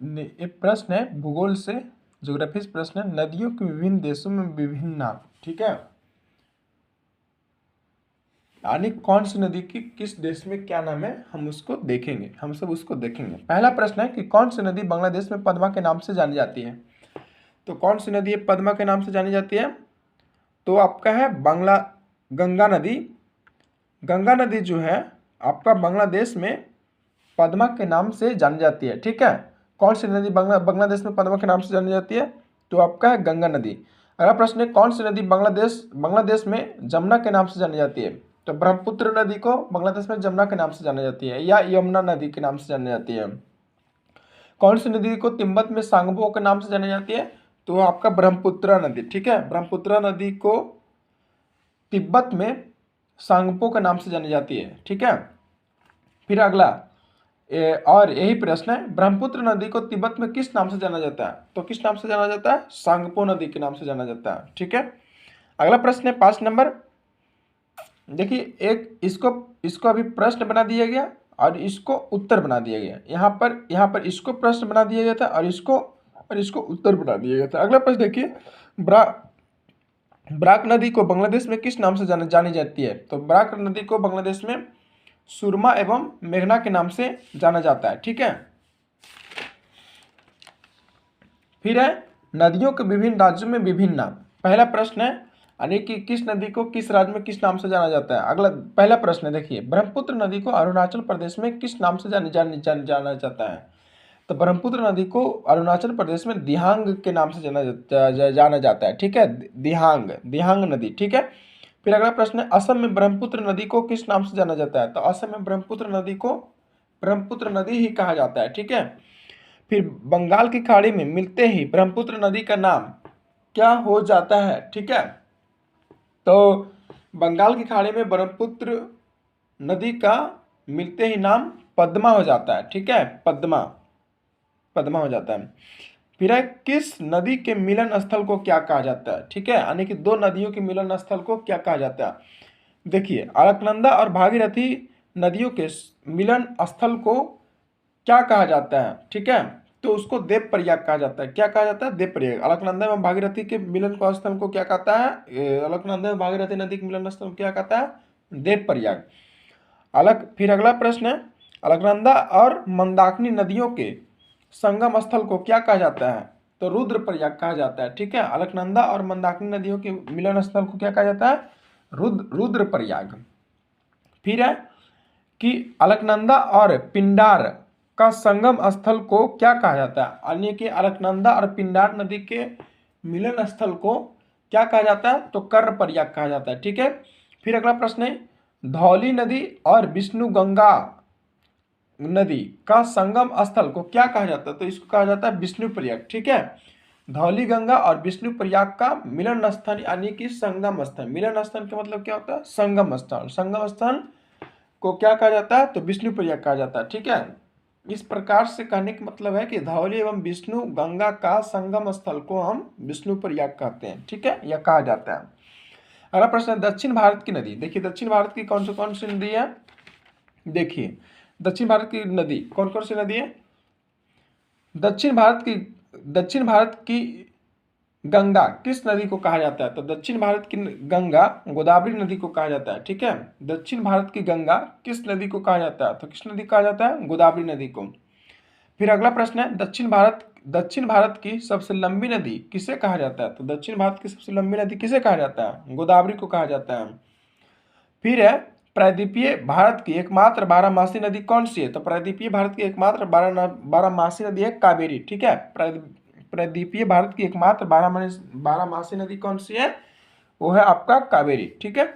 ये प्रश्न है भूगोल से, ज्योग्राफी से प्रश्न है, नदियों के विभिन्न देशों में विभिन्न नाम। ठीक है, यानी कौन सी नदी की किस देश में क्या नाम है, हम उसको देखेंगे, हम सब उसको देखेंगे। पहला प्रश्न है कि कौन सी नदी बांग्लादेश में पद्मा के नाम से जानी जाती है। तो कौन सी नदी पद्मा के नाम से जानी जाती है, तो आपका है गंगा नदी। गंगा नदी जो है आपका बांग्लादेश में पद्मा के नाम से जानी जाती है। ठीक है, कौन सी नदी बांग्लादेश में पद्मा के नाम से जानी जाती है, तो आपका है गंगा नदी। अगला प्रश्न है कौन सी नदी बांग्लादेश में जमुना के नाम से जानी जाती है। तो ब्रह्मपुत्र नदी को बांग्लादेश में जमुना के नाम से जानी जाती है या यमुना नदी के नाम से जानी जाती है। कौन सी नदी को तिब्बत में सांगपो के नाम से जानी जाती है, तो आपका ब्रह्मपुत्र नदी। ठीक है, ब्रह्मपुत्र नदी को तिब्बत में सांगपो के नाम से जानी जाती है। ठीक है, फिर अगला और यही प्रश्न है, ब्रह्मपुत्र नदी को तिब्बत में किस नाम से जाना जाता है, तो किस नाम से जाना जाता है, सांगपो नदी के नाम से जाना जाता है। ठीक है, अगला प्रश्न है 5 नंबर। देखिए एक इसको अभी प्रश्न बना दिया गया और इसको उत्तर बना दिया गया। यहाँ पर इसको प्रश्न बना दिया गया था और इसको उत्तर बना दिया गया था। अगला प्रश्न देखिए, ब्राक नदी को बांग्लादेश में किस नाम से जानी जाती है, तो ब्राक नदी को बांग्लादेश में सुरमा एवं मेघना के नाम से जाना जाता है। ठीक है, फिर है नदियों के विभिन्न राज्यों में विभिन्न नाम। पहला प्रश्न है यानी कि किस नदी को किस राज्य में किस नाम से जाना जाता है। अगला पहला प्रश्न है, देखिए ब्रह्मपुत्र नदी को अरुणाचल प्रदेश में किस नाम से जाना जाता है, तो ब्रह्मपुत्र नदी को अरुणाचल प्रदेश में दिहांग के नाम से जाना जाता है। ठीक है, दिहांग नदी। ठीक है, फिर अगला प्रश्न है, असम में ब्रह्मपुत्र नदी को किस नाम से जाना जाता है, तो असम में ब्रह्मपुत्र नदी को ब्रह्मपुत्र नदी ही कहा जाता है। ठीक है, फिर बंगाल की खाड़ी में मिलते ही ब्रह्मपुत्र नदी का नाम क्या हो जाता है। ठीक है, तो बंगाल की खाड़ी में ब्रह्मपुत्र नदी का मिलते ही नाम पद्मा हो जाता है। ठीक है, पद्मा हो जाता है। फिर है किस नदी के मिलन स्थल को क्या कहा जाता है। ठीक है, यानी कि दो नदियों के मिलन स्थल को क्या कहा जाता है। देखिए अलकनंदा और भागीरथी नदियों के मिलन स्थल को क्या कहा जाता है। ठीक है, तो उसको देव प्रयाग कहा जाता है। क्या कहा जाता है, देव प्रयाग। अलकनंदा एवं भागीरथी के मिलन को स्थल को क्या कहता है, अलकनंदा एवं भागीरथी नदी के मिलन स्थल को क्या कहता है, देव प्रयाग। फिर अगला प्रश्न है, अलकनंदा और मंदाकिनी नदियों के संगम स्थल को क्या कहा जाता है, तो रुद्रप्रयाग कहा जाता है। ठीक है, अलकनंदा और मंदाकिनी नदियों के मिलन स्थल को क्या कहा जाता है, रुद्रप्रयाग। फिर है कि अलकनंदा और पिंडार का संगम स्थल को क्या कहा जाता है, यानी कि अलकनंदा और पिंडार नदी के मिलन स्थल को क्या कहा जाता है, तो कर्णप्रयाग कहा जाता है। ठीक है, फिर अगला प्रश्न है, धौली नदी और विष्णु गंगा नदी का संगम स्थल को क्या कहा जाता है, तो इसको कहा जाता है विष्णु प्रयाग। ठीक है, धौली गंगा और विष्णु प्रयाग का मिलन स्थल यानी कि संगम स्थल। मिलन स्थल का मतलब क्या होता है, संगम स्थल। संगम स्थल को क्या कहा जाता है, तो विष्णु प्रयाग कहा जाता है। ठीक है, इस प्रकार से कहने का मतलब है कि धौली एवं विष्णु गंगा का संगम स्थल को हम विष्णु प्रयाग कहते हैं। ठीक है, यह कहा जाता है। अगला प्रश्न है, दक्षिण भारत की नदी। देखिए दक्षिण भारत की कौन सी नदी है, देखिए दक्षिण भारत की नदी कौन सी नदी है। दक्षिण भारत की गंगा किस नदी को कहा जाता है, तो दक्षिण भारत की गंगा गोदावरी नदी को कहा जाता है। ठीक है, दक्षिण भारत की गंगा किस नदी को कहा जाता है, तो किस नदी को कहा जाता है, गोदावरी नदी को। फिर अगला प्रश्न है, दक्षिण भारत की सबसे लंबी नदी किसे कहा जाता है, तो दक्षिण भारत की सबसे लंबी नदी किसे कहा जाता है, गोदावरी को कहा जाता है। फिर है प्रायद्वीपीय भारत की एकमात्र बारहमासी नदी कौन सी है, तो प्रायद्वीपीय भारत की एकमात्र बारहमासी नदी है कावेरी। ठीक है, प्रायद्वीपीय भारत की एकमात्र बारहमासी नदी कौन सी है, वो है आपका कावेरी। ठीक है।